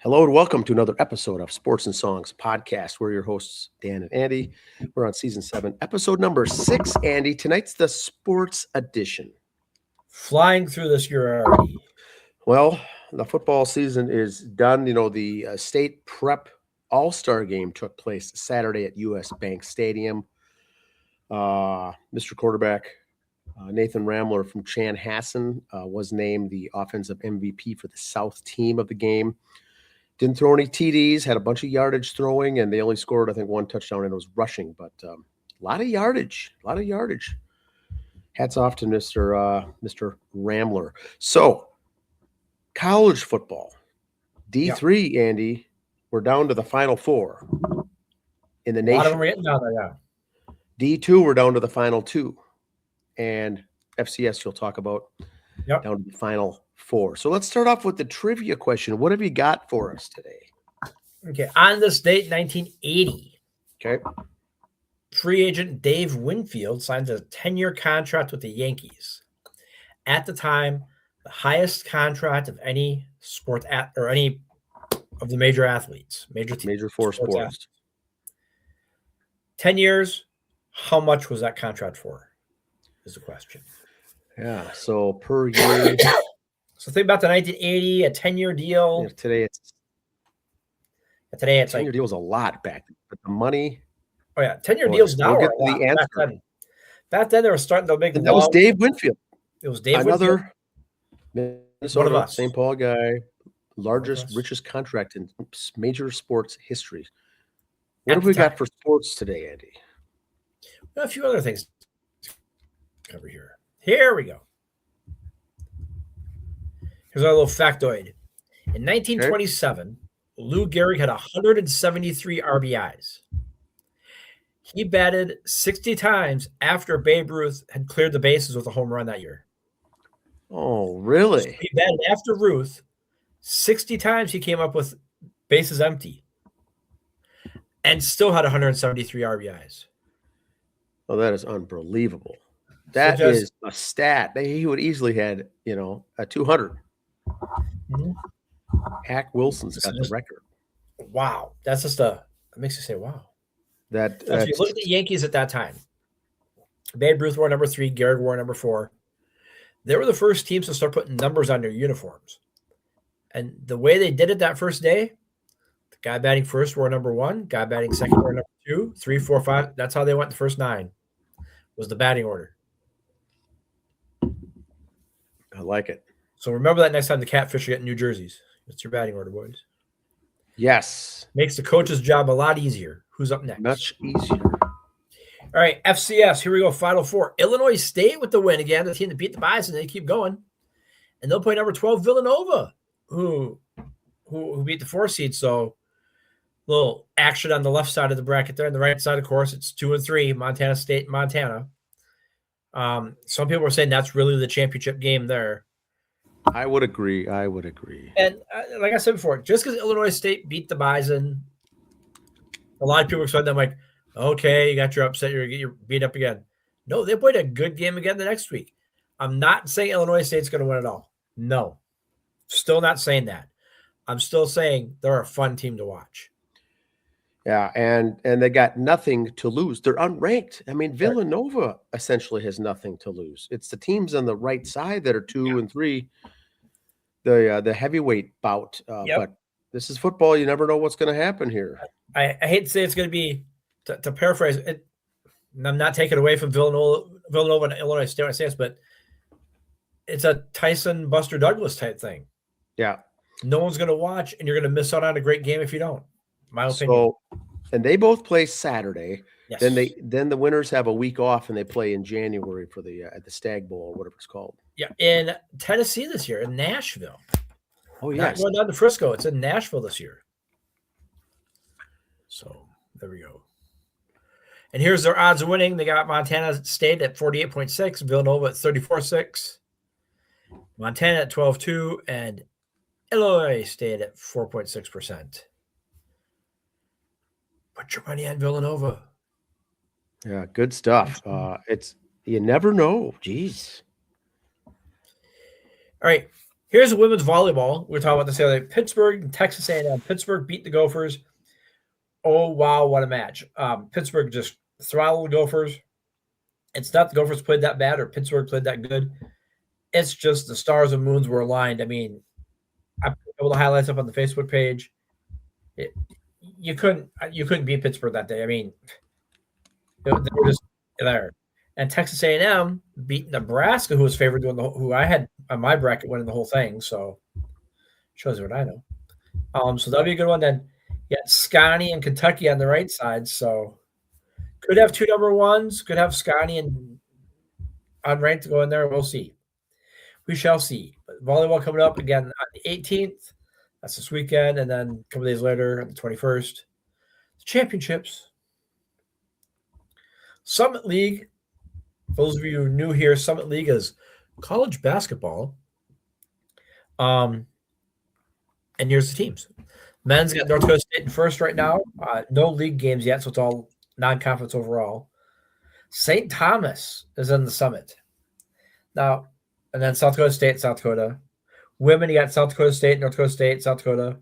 Hello and welcome to another episode of Sports and Songs podcast. We're your hosts, Dan and Andy. We're on season 7, episode number 6. Andy, tonight's the sports edition. Flying through this year already. Well, the football season is done. You know, the state prep all-star game took place Saturday at U.S. Bank Stadium. Mr. Quarterback Nathan Ramler from Chanhassen was named the offensive MVP for the South team of the game. Didn't throw any TDs, had a bunch of yardage throwing, and they only scored, I think, one touchdown, and it was rushing. But a lot of yardage. Hats off to Mr. Ramler. So, college football. D3, yep. Andy, we're down to the Final Four in the nation. A lot of them are getting down there, yeah. D2, we're down to the Final 2. And FCS, you'll talk about down to the Final 4. So let's start off with the trivia question. What have you got for us today? Okay. On this date, 1980. Okay. Free agent Dave Winfield signs a 10-year contract with the Yankees. At the time, the highest contract of any sport or any of the major athletes, major four sports. Athletes. 10 years. How much was that contract for? Is the question. Yeah. So per year. So think about the 1980, a 10-year deal. Yeah, today it's 10-year deal was a lot back then, but the money. Oh yeah, 10-year deals now. We'll get to the answer. Back then they were starting to make. And that was Dave Winfield. It was Dave Winfield. Minnesota, one of us. St. Paul guy, richest contract in major sports history. What have we got for sports today, Andy? A few other things to cover here. Here we go. Here's our little factoid. In 1927, Lou Gehrig had 173 RBIs. He batted 60 times after Babe Ruth had cleared the bases with a home run that year. Oh, really? So he batted after Ruth 60 times. He came up with bases empty and still had 173 RBIs. Oh, that is unbelievable. That is a stat. He would easily had, a 200. Mm-hmm. Hack Wilson's got the record. Wow. That's just it makes you say, wow. If you look at the Yankees at that time, Babe Ruth wore number 3, Gehrig wore number 4. They were the first teams to start putting numbers on their uniforms. And the way they did it that first day, the guy batting first wore number 1, guy batting second wore number 2, 3, 4, 5. That's how they went the first 9, was the batting order. I like it. So remember that next time the Catfish are getting new jerseys. It's your batting order, boys. Yes. Makes the coach's job a lot easier. Who's up next? Much easier. All right, FCS. Here we go. Final 4. Illinois State with the win again. The team that beat the Bison. They keep going, and they'll play number 12 Villanova, who beat the 4 seed. So little action on the left side of the bracket there. On the right side, of course, it's 2 and 3. Montana State, Montana. Some people are saying that's really the championship game there. I would agree. And like I said before, just because Illinois State beat the Bison, a lot of people are saying them like, okay, you got your upset, you're beat up again. No, they played a good game again the next week. I'm not saying Illinois State's going to win it all. No, still not saying that. I'm still saying they're a fun team to watch. Yeah, and they got nothing to lose. They're unranked. I mean, Villanova essentially has nothing to lose. It's the teams on the right side that are 2 and 3, the heavyweight bout. But this is football. You never know what's going to happen here. I hate to say it's going to be, to paraphrase it, I'm not taking away from Villanova and Illinois State, but it's a Tyson Buster Douglas type thing. Yeah. No one's going to watch, and you're going to miss out on a great game if you don't. My opinion. So, and they both play Saturday. Yes. Then the winners have a week off, and they play in January for the at the Stag Bowl or whatever it's called. Yeah, in Tennessee this year, in Nashville. Oh yes, not going down to Frisco. It's in Nashville this year. So there we go. And here's their odds of winning. They got Montana State at 48.6, Villanova at 34.6, Montana at 12.2, and Illinois State at 4.6%. Put your money on Villanova. Yeah, good stuff. You never know. Jeez. All right. Here's women's volleyball. We were talking about this the other day. Pittsburgh and Texas A&M. Pittsburgh beat the Gophers. Oh, wow, what a match. Pittsburgh just throttled the Gophers. It's not the Gophers played that bad or Pittsburgh played that good. It's just the stars and moons were aligned. I mean, I put all the highlights up on the Facebook page. You couldn't beat Pittsburgh that day. I mean, they were just there. And Texas A&M beat Nebraska, who was favored doing who I had on my bracket winning the whole thing. So shows you what I know. So that'll be a good one. Then you got Scotty and Kentucky on the right side. So could have two number ones. Could have Scotty and unranked to go in there. We'll see. We shall see. But volleyball coming up again on the 18th. That's this weekend. And then a couple days later on the 21st. The championships. Summit League. For those of you who are new here, Summit League is college basketball. And here's the teams. Men's got North Dakota State in first right now. No league games yet, so it's all non-conference overall. St. Thomas is in the Summit. Now, and then South Dakota State, South Dakota. Women, you got South Dakota State, North Dakota State, South Dakota.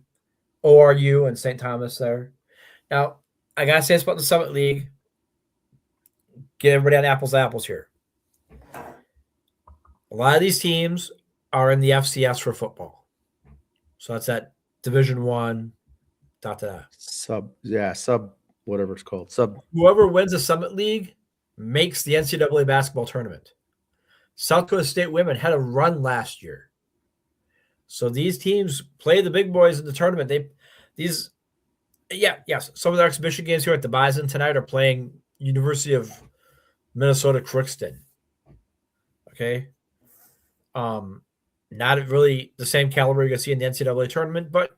ORU and St. Thomas there. Now, I got to say this about the Summit League. Get everybody on apples to apples here. A lot of these teams are in the FCS for football. So that's at Division One, sub, whatever it's called. Whoever wins the Summit League makes the NCAA basketball tournament. South Dakota State women had a run last year. So these teams play the big boys in the tournament. Some of their exhibition games here at the Bison tonight are playing University of Minnesota Crookston. Okay. Not really the same caliber you're going to see in the NCAA tournament, but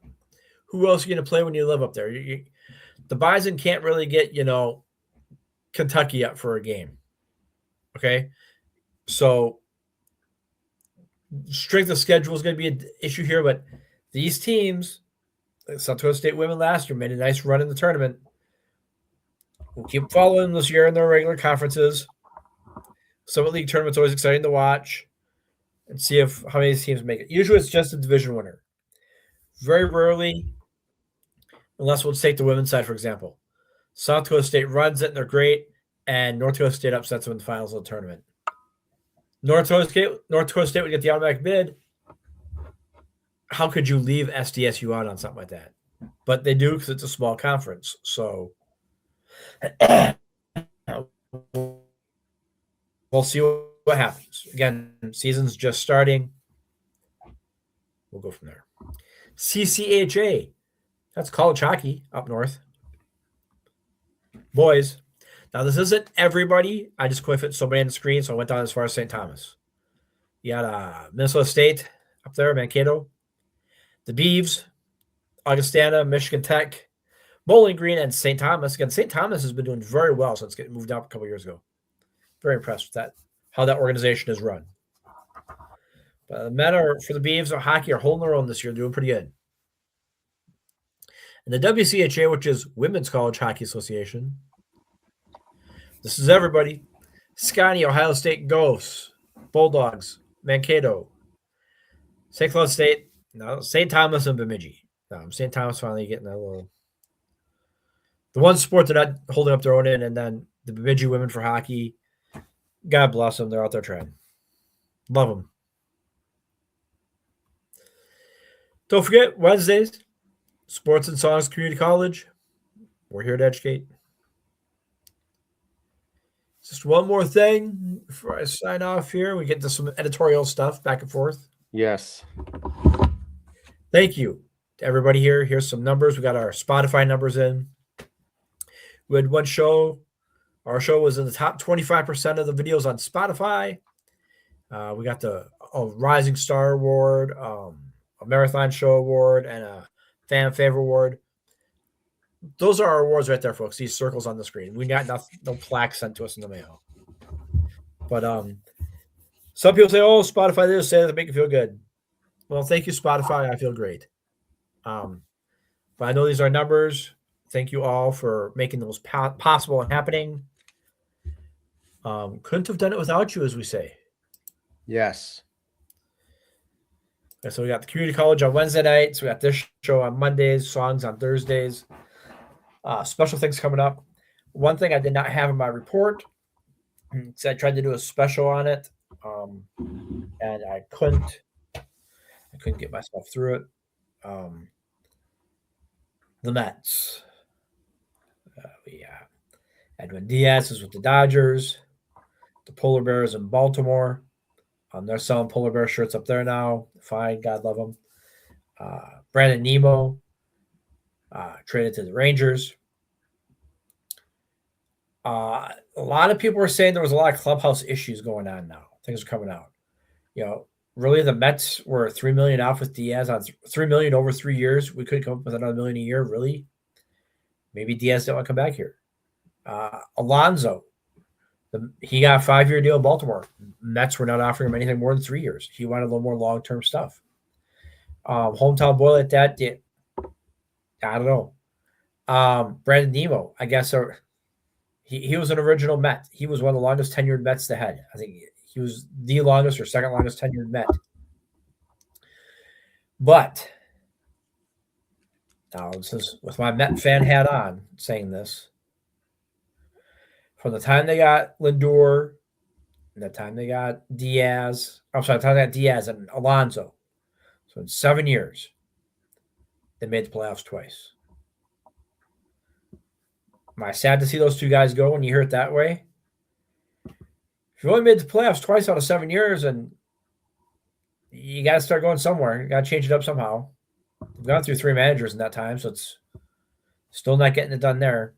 who else are you going to play when you live up there? The Bison can't really get, Kentucky up for a game. Okay. So strength of schedule is going to be an issue here, but these teams, South Dakota State women last year made a nice run in the tournament. We'll keep following this year in their regular conferences. Summit League tournament's always exciting to watch and see how many of these teams make it. Usually it's just a division winner. Very rarely, unless we'll take the women's side, for example. South Dakota State runs it, and they're great, and North Dakota State upsets them in the finals of the tournament. North Dakota State would get the automatic bid. How could you leave SDSU out on something like that? But they do because it's a small conference. So we'll see what happens. Again, season's just starting. We'll go from there. CCHA. That's college hockey up north. Boys. Now, this isn't everybody. I just couldn't fit so many on the screen, so I went down as far as St. Thomas. You got Minnesota State up there, Mankato. The Beavs, Augustana, Michigan Tech, Bowling Green, and St. Thomas. Again, St. Thomas has been doing very well since getting moved up a couple of years ago. Very impressed with that, how that organization is run. But the men for the Beavs or hockey are holding their own this year, doing pretty good. And the WCHA, which is Women's College Hockey Association, this is everybody. Scotty, Ohio State Ghosts, Bulldogs, Mankato, St. Cloud State, St. Thomas, and Bemidji. St. Thomas finally getting that little. The one sport they're not holding up their own in, and then the Bemidji women for hockey. God bless them. They're out there trying. Love them. Don't forget, Wednesdays, Sports and Songs Community College. We're here to educate. Just one more thing before I sign off here. We get to some editorial stuff back and forth. Yes. Thank you to everybody here. Here's some numbers. We got our Spotify numbers in. We had one show. Our show was in the top 25% of the videos on Spotify. We got the Rising Star Award, a Marathon Show Award, and a Fan Favorite Award. Those are our awards right there, folks. These circles on the screen. We got no plaque sent to us in the mail. But some people say, "Oh, Spotify this, say that to make you feel good." Well, thank you, Spotify. I feel great. But I know these are numbers. Thank you all for making those possible and happening. Couldn't have done it without you, as we say. Yes. So we got the community college on Wednesday nights. We got this show on Mondays, songs on Thursdays. Special things coming up. One thing I did not have in my report, so I tried to do a special on it, and I couldn't. I couldn't get myself through it. The Mets. Edwin Diaz is with the Dodgers. The Polar Bears in Baltimore. They're selling Polar Bear shirts up there now. Fine, God love them. Brandon Nemo traded to the Rangers. A lot of people were saying there was a lot of clubhouse issues going on now. Things are coming out. Really the Mets were $3 million off with Diaz on $3 million over 3 years. We could come up with another $1 million a year. Really? Maybe Diaz didn't want to come back here. Alonso, he got a 5-year deal in Baltimore. Mets were not offering him anything more than 3 years. He wanted a little more long-term stuff. Hometown boy like that did. I don't know. Brandon Nemo, I guess he was an original Met. He was one of the longest tenured Mets to head. I think he was the longest or second longest tenured Met. But now this is with my Met fan hat on saying this. From the time they got Lindor, and the time they got Diaz, the time they got Diaz and Alonso. So in 7 years, they made the playoffs twice. Am I sad to see those two guys go when you hear it that way? If you only made the playoffs twice out of 7 years, and you got to start going somewhere. You got to change it up somehow. We've gone through 3 managers in that time, so it's still not getting it done there.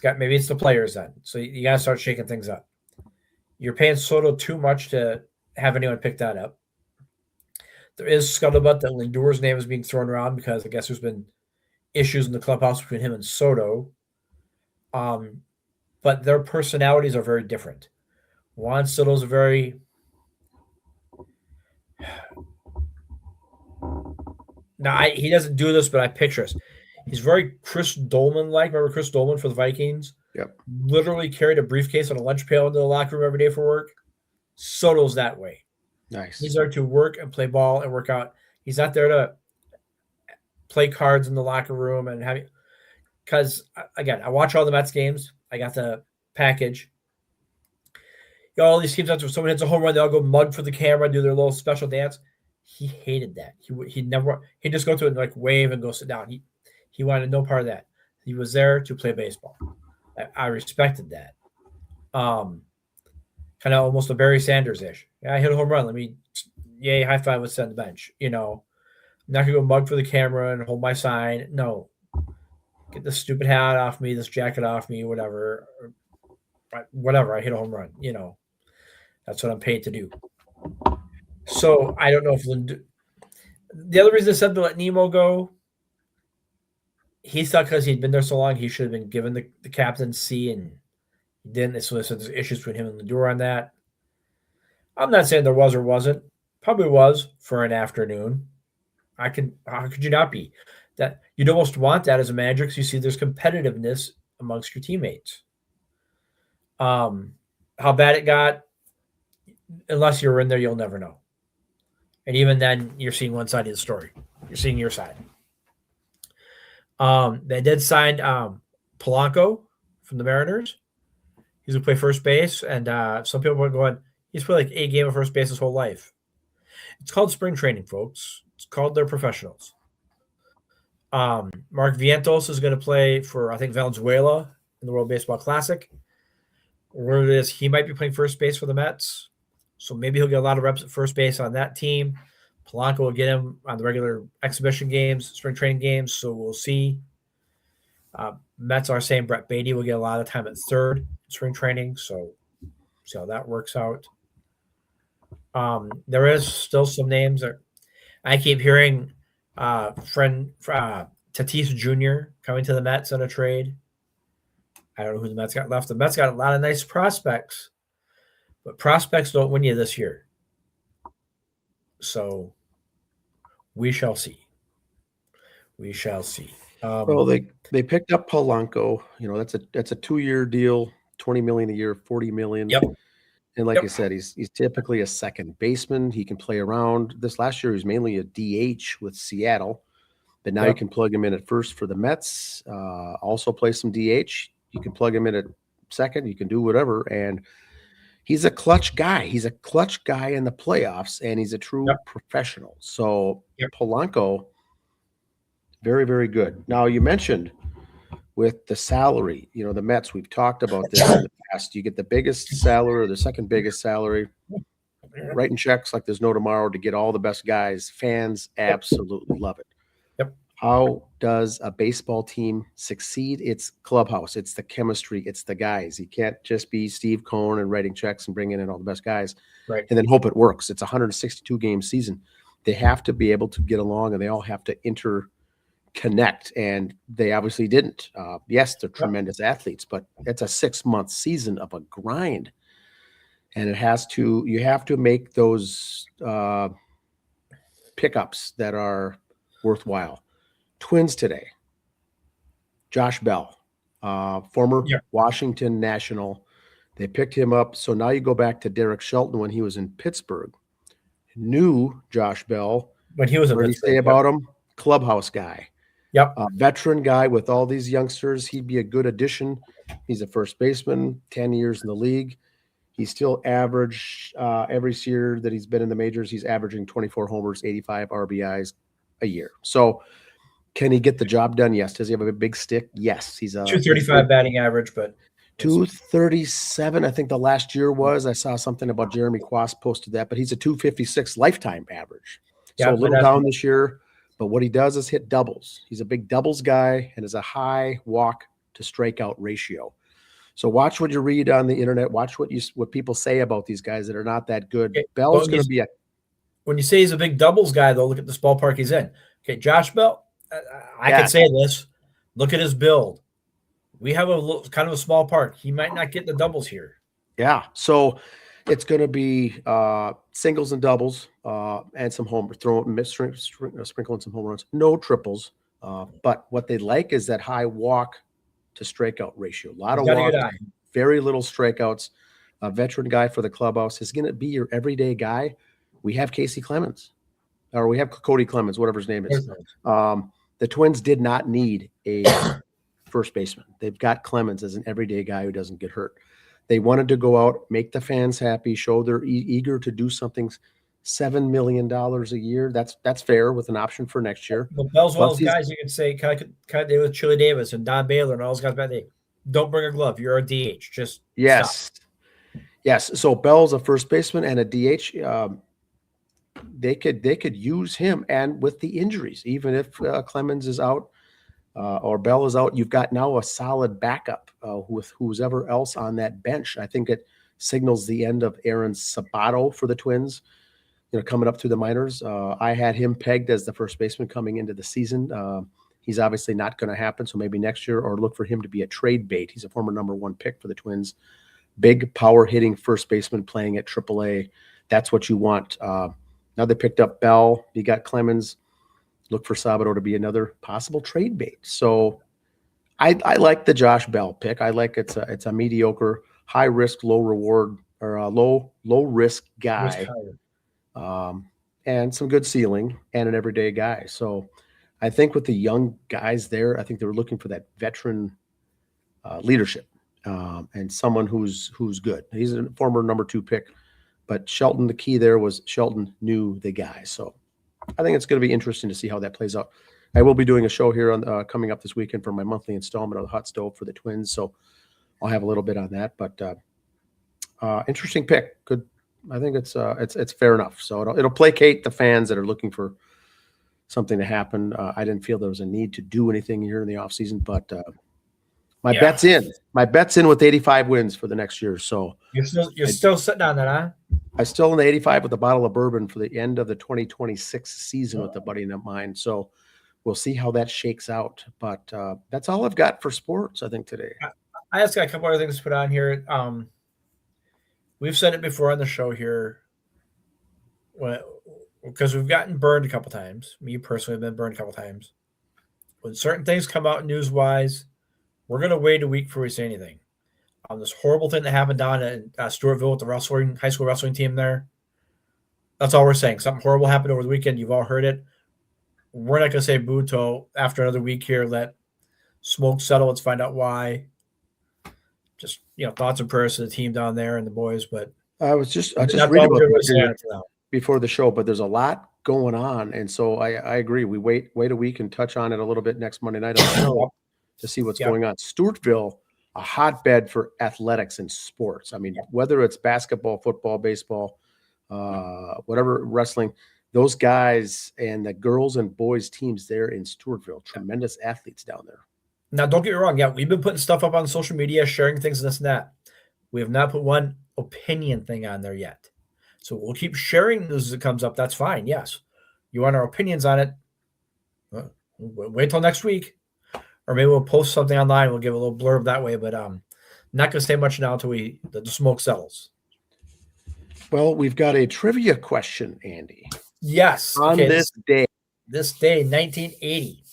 Maybe it's the players then. So you got to start shaking things up. You're paying Soto too much to have anyone pick that up. There is scuttlebutt that Lindor's name is being thrown around because I guess there's been issues in the clubhouse between him and Soto. But their personalities are very different. Juan Soto's very he doesn't do this, but I picture this. He's very Chris Dolman-like. Remember Chris Dolman for the Vikings? Yep. Literally carried a briefcase on a lunch pail into the locker room every day for work. Soto's that way. Nice. He's there to work and play ball and work out. He's not there to play cards in the locker room and have. Because again, I watch all the Mets games. I got the package. All these teams after someone hits a home run, they all go mug for the camera, do their little special dance. He hated that. He'd just go to it and like wave and go sit down. He wanted no part of that. He was there to play baseball. I respected that. Kind of almost a Barry Sanders-ish. Yeah, I hit a home run. High five with on the bench. I'm not gonna go mug for the camera and hold my sign. No. Get this stupid hat off me, this jacket off me, whatever. Whatever. I hit a home run. That's what I'm paid to do. So I don't know if the other reason I said to let Nemo go, he thought because he'd been there so long, he should have been given the captaincy, and he didn't. So there's issues between him and Lindor on that. I'm not saying there was or wasn't. Probably was for an afternoon. How could you not be? That you'd almost want that as a manager because you see there's competitiveness amongst your teammates. How bad it got, unless you're in there, you'll never know. And even then, you're seeing one side of the story. You're seeing your side. They did sign Polanco from the Mariners. He's going to play first base, and some people are going, he's played like a game of first base his whole life. It's called spring training, folks. It's called they're professionals. Mark Vientos is going to play for, I think, Valenzuela in the World Baseball Classic. Word is he might be playing first base for the Mets. So maybe he'll get a lot of reps at first base on that team. Polanco will get him on the regular exhibition games, spring training games. So we'll see. Mets are saying Brett Beatty will get a lot of time at third in spring training. So see how that works out. There is still some names that I keep hearing. Tatis Jr. coming to the Mets on a trade. I don't know who the Mets got left. The Mets got a lot of nice prospects, but prospects don't win you this year. So we shall see. We shall see. Well, they picked up Polanco. That's a 2-year deal, $20 million a year, $40 million. Yep. And like Yep. I said, he's typically a second baseman. He can play around. This last year, he was mainly a DH with Seattle, but now you Yep. can plug him in at first for the Mets. Also play some DH. You can plug him in at second. You can do whatever, and he's a clutch guy. He's a clutch guy in the playoffs, and he's a true Yep. professional. So Yep. Polanco, very, very good. Now you mentioned with the salary, the Mets, we've talked about this in the past. You get the biggest salary or the second biggest salary, writing checks like there's no tomorrow to get all the best guys. Fans absolutely love it. Yep. How does a baseball team succeed? It's clubhouse. It's the chemistry. It's the guys. You can't just be Steve Cohen and writing checks and bringing in all the best guys Right. and then hope it works. It's a 162 game season. They have to be able to get along, and they all have to interconnect, and they obviously didn't. Yes, they're tremendous athletes, but it's a 6-month season of a grind, and you have to make those pickups that are worthwhile. Twins today, Josh Bell, former Washington National. They picked him up. So now you go back to Derek Shelton when he was in Pittsburgh. Knew Josh Bell. When he was in What did he say about him? Clubhouse guy. Yep. Veteran guy with all these youngsters. He'd be a good addition. He's a first baseman, 10 years in the league. He's still average every year that he's been in the majors. He's averaging 24 homers, 85 RBIs a year. So can he get the job done? Yes. Does he have a big stick? Yes. He's a 235 batting average, but 237, I think the last year was. I saw something about Jeremy Quast posted that, but he's a 256 lifetime average. So a little down this year, but what he does is hit doubles. He's a big doubles guy and has a high walk to strikeout ratio. So watch what you read on the internet. Watch what people say about these guys that are not that good. Okay. Bell's going to be when you say he's a big doubles guy, though, look at this ballpark he's in. Okay, Josh Bell, I could say this. Look at his build. We have kind of a small park. He might not get the doubles here. Yeah. So it's going to be singles and doubles and some homers, sprinkling some home runs. No triples. But what they like is that high walk to strikeout ratio. A lot of walks, very little strikeouts. A veteran guy for the clubhouse is going to be your everyday guy. We have Casey Clemens, or we have Cody Clemens, whatever his name is. The Twins did not need a first baseman. They've got Clemens as an everyday guy who doesn't get hurt. They wanted to go out, make the fans happy, show they're eager to do something. $7 million a year. That's fair with an option for next year. But Bell's one of those guys you could say kind of with Chili Davis and Don Baylor and all those guys back there. Don't bring a glove. You're a DH. Just stop. Yes. So Bell's a first baseman and a DH. They could use him, and with the injuries, even if Clemens is out or Bell is out, you've got now a solid backup with who's ever else on that bench. I think it signals the end of Aaron Sabato for the Twins. Coming up through the minors. I had him pegged as the first baseman coming into the season. He's obviously not going to happen, so maybe next year, or look for him to be a trade bait. He's a former number 1 pick for the Twins. Big power hitting first baseman playing at AAA. That's what you want. Now they picked up Bell. You got Clemens. Look for Sabato to be another possible trade bait. So I like the Josh Bell pick. I like it's a mediocre, high risk, low reward, or a low risk guy. And some good ceiling and an everyday guy. So I think with the young guys there, I think they were looking for that veteran leadership and someone who's good. He's a former number 2 pick, but Shelton, the key there was Shelton knew the guy. So I think it's going to be interesting to see how that plays out. I will be doing a show here on coming up this weekend for my monthly installment of the Hot Stove for the Twins. So I'll have a little bit on that, but interesting pick. Good. I think it's fair enough. So it'll placate the fans that are looking for something to happen. I didn't feel there was a need to do anything here in the offseason, but my bet's in. My bet's in with 85 wins for the next year. So you're still sitting on that, huh? I'm still in the 85 with a bottle of bourbon for the end of the 2026 season with a buddy of mine. So we'll see how that shakes out. But that's all I've got for sports, I think, today. I just got a couple other things to put on here. We've said it before on the show here, because we've gotten burned a couple times. Me personally have been burned a couple times. When certain things come out news-wise, we're going to wait a week before we say anything. this horrible thing that happened down in Stewartville with the high school wrestling team there. That's all we're saying. Something horrible happened over the weekend. You've all heard it. We're not going to say boo till after another week here. Let smoke settle. Let's find out why. Just, thoughts and prayers to the team down there and the boys. But I just that's reading all about we're that saying here for now. before the show, but there's a lot going on, and so I agree. We wait a week and touch on it a little bit next Monday night on the show to see what's going on. Stewartville, a hotbed for athletics and sports. I mean, whether it's basketball, football, baseball, whatever, wrestling, those guys and the girls and boys teams there in Stewartville, tremendous athletes down there. Now, don't get me wrong. Yeah, we've been putting stuff up on social media, sharing things and this and that. We have not put one opinion thing on there yet. So we'll keep sharing news as it comes up. That's fine. Yes. You want our opinions on it? Wait till next week. Or maybe we'll post something online. We'll give a little blurb that way. But not going to say much now until the smoke settles. Well, we've got a trivia question, Andy. Yes. On this day. This day, 1980,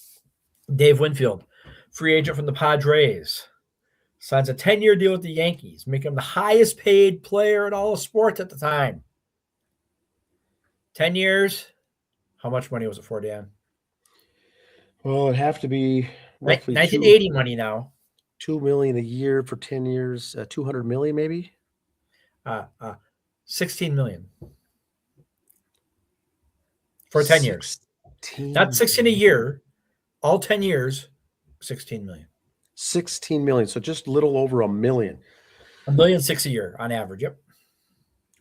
Dave Winfield, free agent from the Padres, signs a 10-year deal with the Yankees, making him the highest paid player in all of sports at the time. 10 years. How much money was it for, Dan? Well, it'd have to be roughly 1980 money now. $2 million a year for 10 years, $200 million maybe? 16 million. For 10 years. Not 16 a year. All 10 years, 16 million. 16 million. So just a little over $1 million. $1.6 million a year on average. Yep.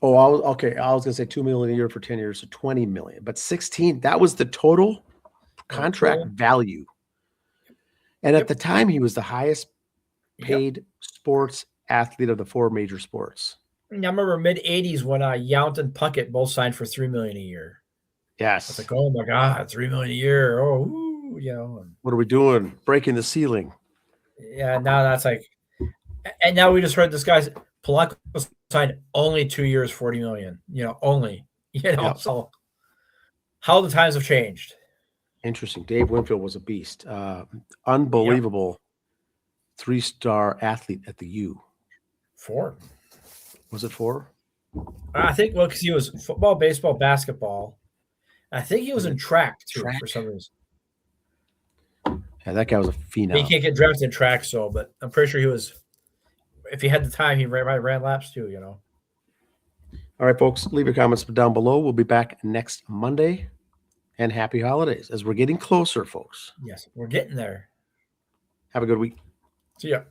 Oh, I was going to say $2 million a year for 10 years, so 20 million. But 16, that was the total contract value. And at the time, he was the highest paid sports athlete of the four major sports. I remember mid-'80s when Yount and Puckett both signed for $3 million a year. Yes. I was like, oh my God, $3 million a year. Oh, ooh, What are we doing? Breaking the ceiling. Yeah, now that's like, and now we just heard this guy's Polanco signed only 2 years, $40 million. Only. So how the times have changed. Interesting. Dave Winfield was a beast. Unbelievable 3-star athlete at the U. 4. Was it 4? I think, because he was football, baseball, basketball. I think he was in track too for some reason. Yeah, that guy was a phenom. He can't get drafted in track, but I'm pretty sure he was. If he had the time, he ran laps too. All right, folks, leave your comments down below. We'll be back next Monday, and happy holidays as we're getting closer, folks. Yes, we're getting there. Have a good week. See ya.